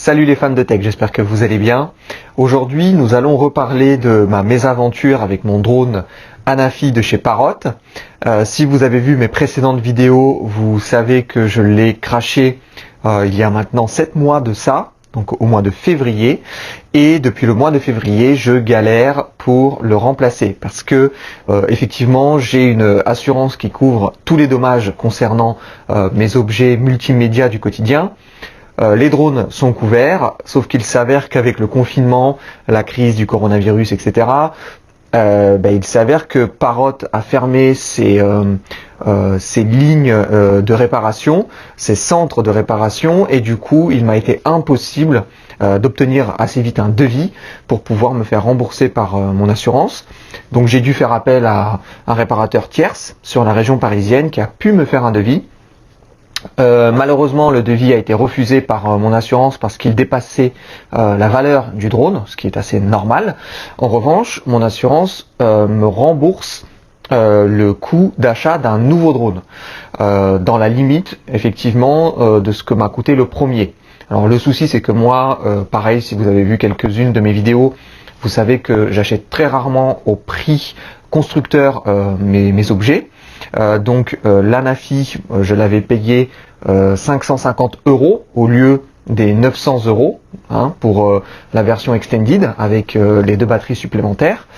Salut les fans de tech, j'espère que vous allez bien. Aujourd'hui, nous allons reparler de ma mésaventure avec mon drone Anafi de chez Parrot. Si vous avez vu mes précédentes vidéos, vous savez que je l'ai craché il y a maintenant 7 mois de ça, donc au mois de février. Et depuis le mois de février, je galère pour le remplacer parce que effectivement, j'ai une assurance qui couvre tous les dommages concernant mes objets multimédia du quotidien. Les drones sont couverts, sauf qu'il s'avère qu'avec le confinement, la crise du coronavirus, etc., il s'avère que Parrot a fermé ses lignes de réparation, ses centres de réparation, et du coup, il m'a été impossible d'obtenir assez vite un devis pour pouvoir me faire rembourser par mon assurance. Donc j'ai dû faire appel à un réparateur tierce sur la région parisienne qui a pu me faire un devis. Malheureusement, le devis a été refusé par mon assurance parce qu'il dépassait la valeur du drone, ce qui est assez normal. En revanche, mon assurance me rembourse le coût d'achat d'un nouveau drone, dans la limite, effectivement, de ce que m'a coûté le premier. Alors le souci, c'est que moi, pareil, si vous avez vu quelques-unes de mes vidéos, vous savez que j'achète très rarement au prix constructeur mes objets. L'Anafi, je l'avais payé 550 € au lieu des 900 € pour la version extended avec les 2 batteries supplémentaires.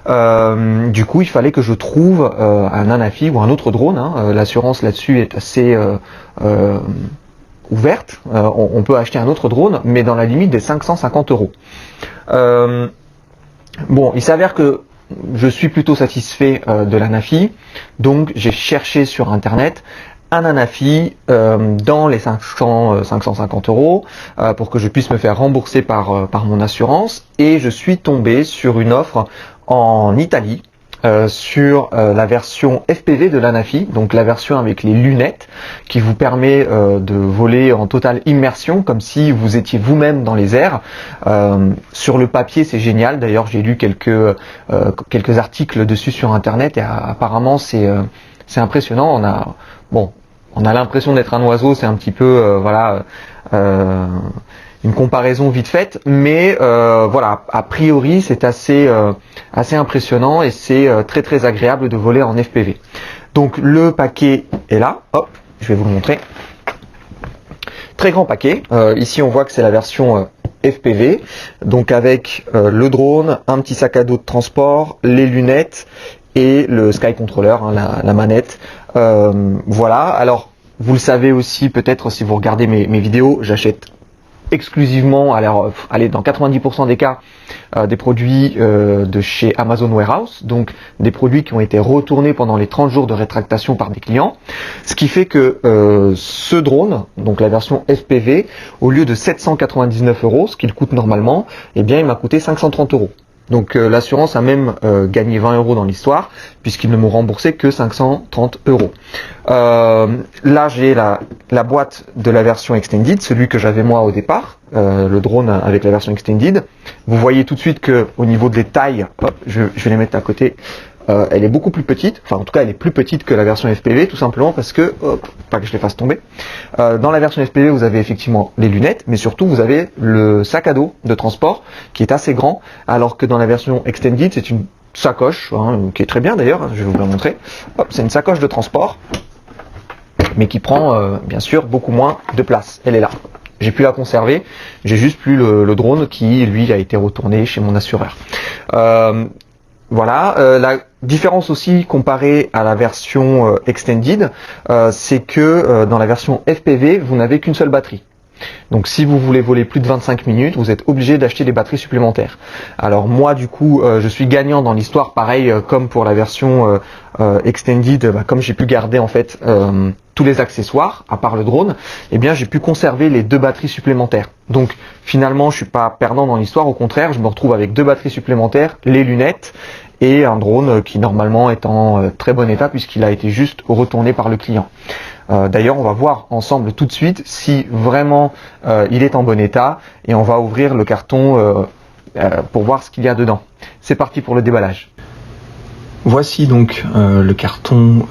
Du coup, il fallait que je trouve un Anafi ou un autre drone. L'assurance là-dessus est assez ouverte. On peut acheter un autre drone, mais dans la limite des 550 €. Bon, il s'avère que je suis plutôt satisfait de l'Anafi, donc j'ai cherché sur internet un Anafi dans les 550 € pour que je puisse me faire rembourser par mon assurance, et je suis tombé sur une offre en Italie sur la version FPV de l'Anafi, donc la version avec les lunettes qui vous permet de voler en totale immersion comme si vous étiez vous-même dans les airs. Sur le papier, c'est génial. D'ailleurs, j'ai lu quelques articles dessus sur internet et apparemment c'est impressionnant. On a l'impression d'être un oiseau, c'est un petit peu une comparaison vite faite, mais a priori c'est assez impressionnant et c'est très agréable de voler en FPV. Donc le paquet est là, hop, je vais vous le montrer. Très grand paquet, ici on voit que c'est la version FPV, donc avec le drone, un petit sac à dos de transport, les lunettes et le Sky Controller, la manette. Voilà, alors vous le savez aussi peut-être si vous regardez mes vidéos, j'achète exclusivement, dans 90% des cas, des produits de chez Amazon Warehouse, donc des produits qui ont été retournés pendant les 30 jours de rétractation par des clients, ce qui fait que ce drone, donc la version FPV, au lieu de 799 €, ce qu'il coûte normalement, eh bien il m'a coûté 530 €. Donc l'assurance a même gagné 20 € dans l'histoire, puisqu'ils ne m'ont remboursé que 530 €. Là j'ai la boîte de la version extended, celui que j'avais moi au départ, le drone avec la version extended. Vous voyez tout de suite que au niveau des tailles, hop, je vais les mettre à côté, elle est beaucoup plus petite, enfin en tout cas elle est plus petite que la version FPV, tout simplement parce que, pas que je les fasse tomber, dans la version FPV vous avez effectivement les lunettes, mais surtout vous avez le sac à dos de transport qui est assez grand, alors que dans la version extended c'est une sacoche, qui est très bien d'ailleurs, je vais vous la montrer. Hop, c'est une sacoche de transport, mais qui prend bien sûr beaucoup moins de place, elle est là. J'ai pu la conserver, j'ai juste plus le drone qui lui a été retourné chez mon assureur. Voilà, la différence aussi comparée à la version extended, c'est que dans la version FPV, vous n'avez qu'une seule batterie. Donc si vous voulez voler plus de 25 minutes, vous êtes obligé d'acheter des batteries supplémentaires. Alors moi du coup, je suis gagnant dans l'histoire, pareil comme pour la version extended, comme j'ai pu garder en fait tous les accessoires, à part le drone, eh bien j'ai pu conserver les 2 batteries supplémentaires. Donc finalement je suis pas perdant dans l'histoire, au contraire, je me retrouve avec 2 batteries supplémentaires, les lunettes et un drone qui normalement est en très bon état puisqu'il a été juste retourné par le client. D'ailleurs on va voir ensemble tout de suite si vraiment il est en bon état, et on va ouvrir le carton pour voir ce qu'il y a dedans. C'est parti pour le déballage. Voici donc le carton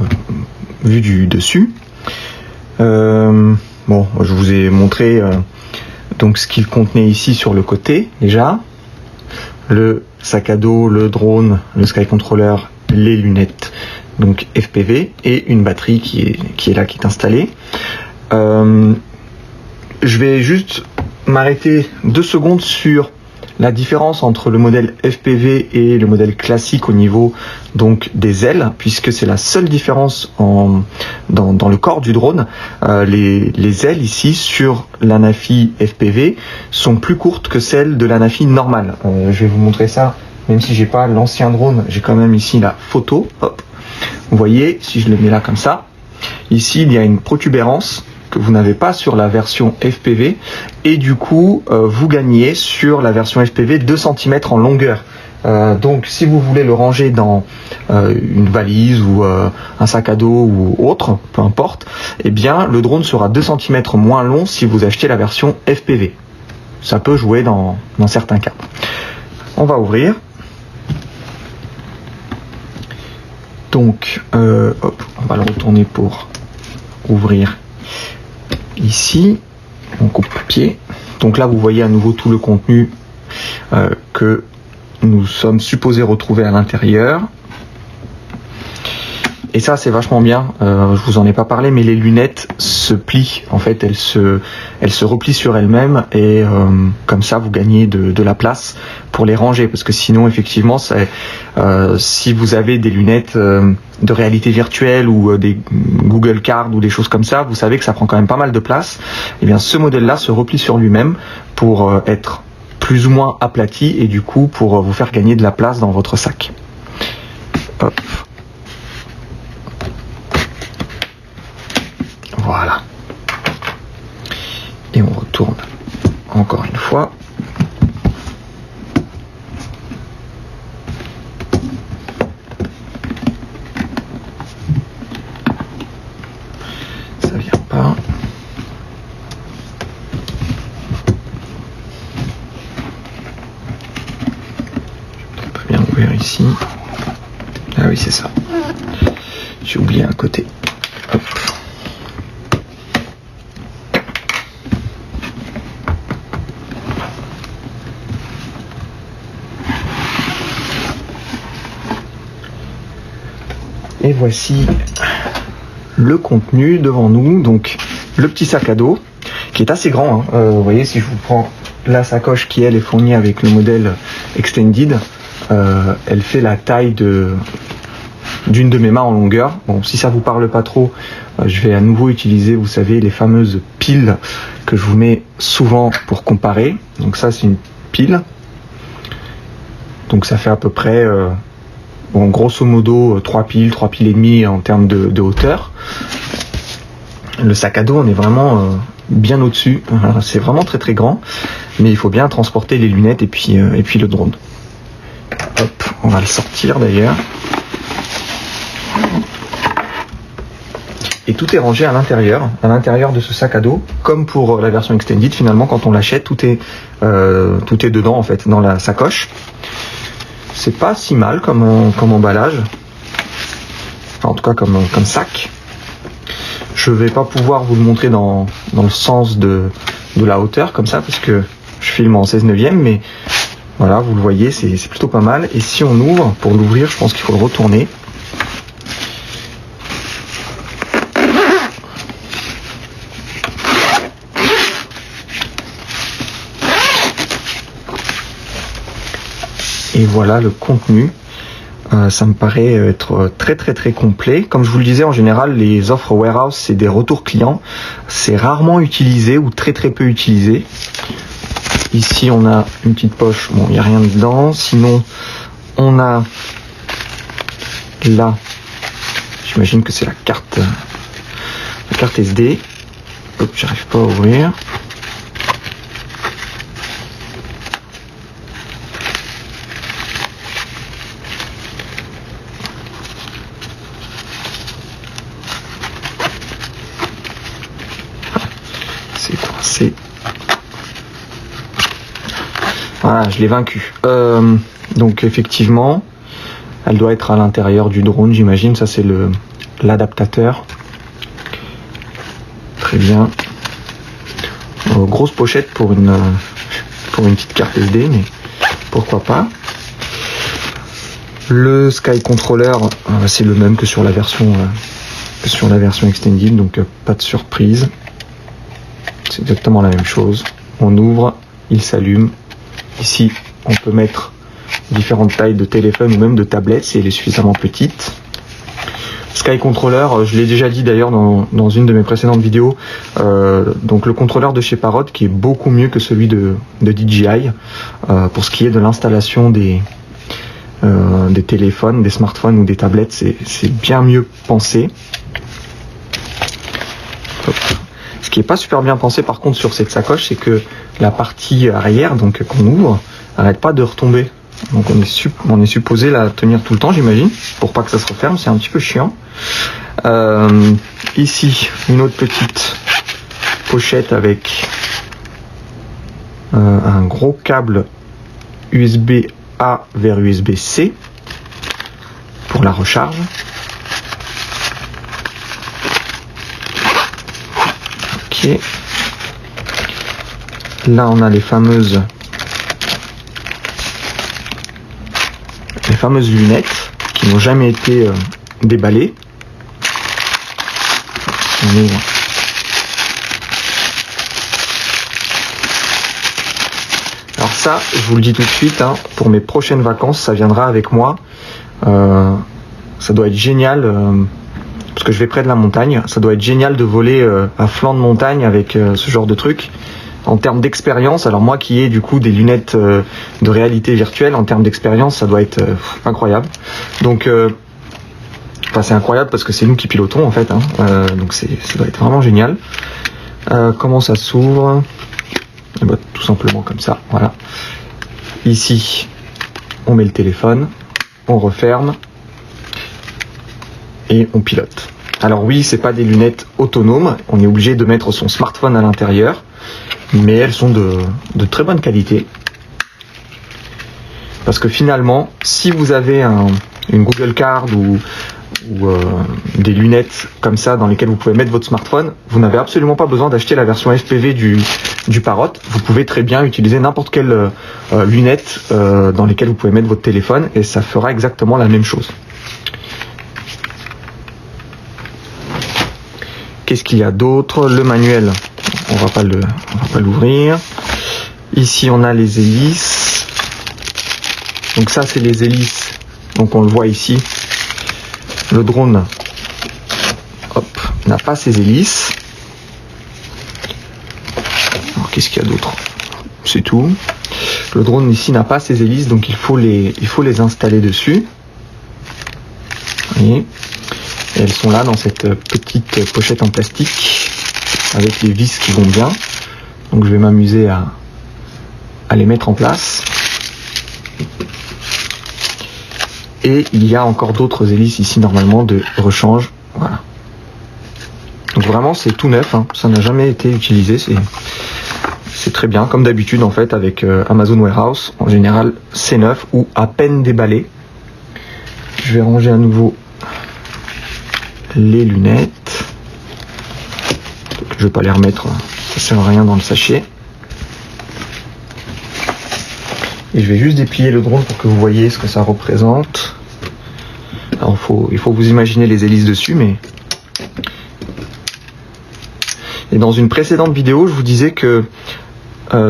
vu du dessus. Bon, je vous ai montré Donc ce qu'il contenait ici sur le côté déjà, le sac à dos, le drone, le Sky Controller, les lunettes donc FPV et une batterie qui est là, qui est installée. Je vais juste m'arrêter 2 secondes sur la différence entre le modèle FPV et le modèle classique au niveau donc des ailes, puisque c'est la seule différence dans le corps du drone. Les ailes ici sur l'Anafi FPV sont plus courtes que celles de l'Anafi normale. Je vais vous montrer ça, même si j'ai pas l'ancien drone, j'ai quand même ici la photo. Hop. Vous voyez, si je le mets là comme ça, ici il y a une protubérance que vous n'avez pas sur la version FPV, et du coup vous gagnez sur la version FPV 2 cm en longueur. Donc si vous voulez le ranger dans une valise ou un sac à dos ou autre, peu importe, eh bien le drone sera 2 cm moins long si vous achetez la version FPV. Ça peut jouer dans certains cas. On va ouvrir. Donc hop, on va le retourner pour ouvrir. Ici, on coupe le pied. Donc là, vous voyez à nouveau tout le contenu que nous sommes supposés retrouver à l'intérieur. Et ça, c'est vachement bien. Je vous en ai pas parlé, mais les lunettes se plient. En fait, elles se replient sur elles-mêmes et comme ça, vous gagnez de la place pour les ranger. Parce que sinon, effectivement, si vous avez des lunettes de réalité virtuelle ou des Google Card ou des choses comme ça, vous savez que ça prend quand même pas mal de place. Et bien, ce modèle-là se replie sur lui-même pour être plus ou moins aplati et du coup pour vous faire gagner de la place dans votre sac. Hop. Voilà. Et on retourne encore une fois. Ça vient pas. On peut bien ouvrir ici. Ah oui, c'est ça. J'ai oublié un côté. Hop. Et voici le contenu devant nous, donc le petit sac à dos qui est assez grand, hein. Vous voyez, si je vous prends la sacoche qui elle est fournie avec le modèle Extended, elle fait la taille d'une de mes mains en longueur. Bon, si ça vous parle pas trop, je vais à nouveau utiliser, vous savez, les fameuses piles que je vous mets souvent pour comparer. Donc ça, c'est une pile, donc ça fait à peu près bon, grosso modo 3 piles et demie en termes de hauteur. Le sac à dos, on est vraiment bien au-dessus. C'est vraiment très très grand, mais il faut bien transporter les lunettes et puis le drone. Hop, on va le sortir d'ailleurs. Et tout est rangé à l'intérieur de ce sac à dos, comme pour la version Extended. Finalement, quand on l'achète, tout est dedans en fait, dans la sacoche. C'est pas si mal comme emballage, enfin, en tout cas comme sac. Je vais pas pouvoir vous le montrer dans le sens de la hauteur comme ça parce que je filme en 16/9, mais voilà, vous le voyez, c'est plutôt pas mal. Et si on ouvre, pour l'ouvrir, je pense qu'il faut le retourner. Et voilà le contenu. Ça me paraît être très très très complet. Comme je vous le disais, en général, les offres warehouse, c'est des retours clients. C'est rarement utilisé ou très très peu utilisé. Ici, on a une petite poche. Bon, il n'y a rien dedans. Sinon, on a là, j'imagine que c'est la carte SD. Hop, j'arrive pas à ouvrir. Voilà, je l'ai vaincu. Donc effectivement, elle doit être à l'intérieur du drone, j'imagine. Ça, c'est l'adaptateur. Très bien. On grosse pochette pour une petite carte SD, mais pourquoi pas. Le Sky Controller, c'est le même que sur la version extended, donc pas de surprise. C'est exactement la même chose. On ouvre, il s'allume. Ici, on peut mettre différentes tailles de téléphone ou même de tablette si elle est suffisamment petite. Sky Controller, je l'ai déjà dit d'ailleurs dans une de mes précédentes vidéos, donc le contrôleur de chez Parrot qui est beaucoup mieux que celui de DJI pour ce qui est de l'installation des téléphones, des smartphones ou des tablettes, c'est bien mieux pensé. Hop. Ce qui est pas super bien pensé par contre sur cette sacoche, c'est que la partie arrière, donc qu'on ouvre, n'arrête pas de retomber. Donc on est supposé la tenir tout le temps, j'imagine, pour pas que ça se referme, c'est un petit peu chiant. Ici, une autre petite pochette avec un gros câble USB-A vers USB-C pour la recharge. Ok. Là, on a les fameuses lunettes qui n'ont jamais été déballées. On ouvre. Alors ça, je vous le dis tout de suite, hein, pour mes prochaines vacances, ça viendra avec moi. Ça doit être génial, parce que je vais près de la montagne, ça doit être génial de voler à flanc de montagne avec ce genre de truc. En termes d'expérience, alors moi qui ai du coup des lunettes de réalité virtuelle, en termes d'expérience, ça doit être incroyable. Donc, c'est incroyable parce que c'est nous qui pilotons en fait, hein. Donc ça doit être vraiment génial. Comment ça s'ouvre? Tout simplement comme ça, voilà. Ici, on met le téléphone, on referme et on pilote. Alors oui, c'est pas des lunettes autonomes, on est obligé de mettre son smartphone à l'intérieur, mais elles sont de très bonne qualité. Parce que finalement, si vous avez une Google Card ou des lunettes comme ça dans lesquelles vous pouvez mettre votre smartphone, vous n'avez absolument pas besoin d'acheter la version FPV du Parrot. Vous pouvez très bien utiliser n'importe quelle lunette dans lesquelles vous pouvez mettre votre téléphone et ça fera exactement la même chose. Qu'est-ce qu'il y a d'autre? Le manuel, on va pas l'ouvrir. Ici on a les hélices. Donc ça c'est les hélices. Donc on le voit ici. Le drone, hop, n'a pas ses hélices. Alors qu'est-ce qu'il y a d'autre? C'est tout. Le drone ici n'a pas ses hélices, donc il faut les installer dessus. Vous voyez, et elles sont là dans cette petite pochette en plastique avec les vis qui vont bien. Donc je vais m'amuser à les mettre en place. Et il y a encore d'autres hélices ici normalement de rechange. Voilà. Donc vraiment c'est tout neuf, hein. Ça n'a jamais été utilisé. C'est très bien, comme d'habitude en fait avec Amazon Warehouse. En général c'est neuf ou à peine déballé. Je vais ranger à nouveau les lunettes. Je vais pas les remettre, ça sert à rien dans le sachet. Et je vais juste déplier le drone pour que vous voyez ce que ça représente. Alors il faut vous imaginer les hélices dessus, mais... Et dans une précédente vidéo, je vous disais que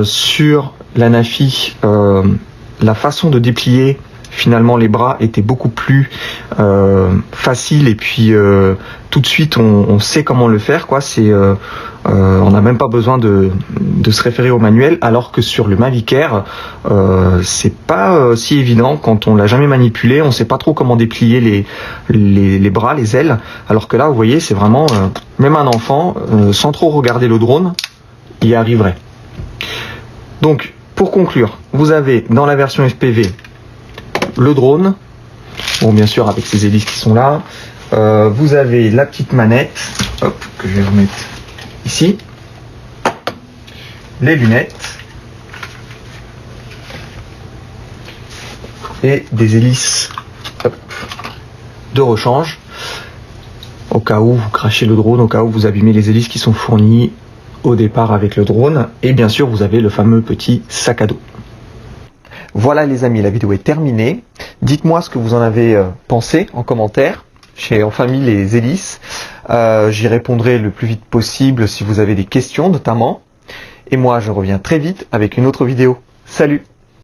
sur la Nafi, la façon de déplier finalement les bras était beaucoup plus facile et puis tout de suite on sait comment le faire, quoi. On n'a même pas besoin de se référer au manuel, alors que sur le Mavic Air c'est pas si évident quand on l'a jamais manipulé, on sait pas trop comment déplier les bras, les ailes, alors que là vous voyez c'est vraiment même un enfant sans trop regarder le drone y arriverait. Donc pour conclure, vous avez dans la version FPV le drone, bon bien sûr avec ses hélices qui sont là, vous avez la petite manette, hop, que je vais remettre ici, les lunettes et des hélices, hop, de rechange au cas où vous crachez le drone, au cas où vous abîmez les hélices qui sont fournies au départ avec le drone. Et bien sûr, vous avez le fameux petit sac à dos. Voilà les amis, la vidéo est terminée. Dites-moi ce que vous en avez pensé en commentaire chez En Famille les Hélices. J'y répondrai le plus vite possible si vous avez des questions notamment. Et moi, je reviens très vite avec une autre vidéo. Salut!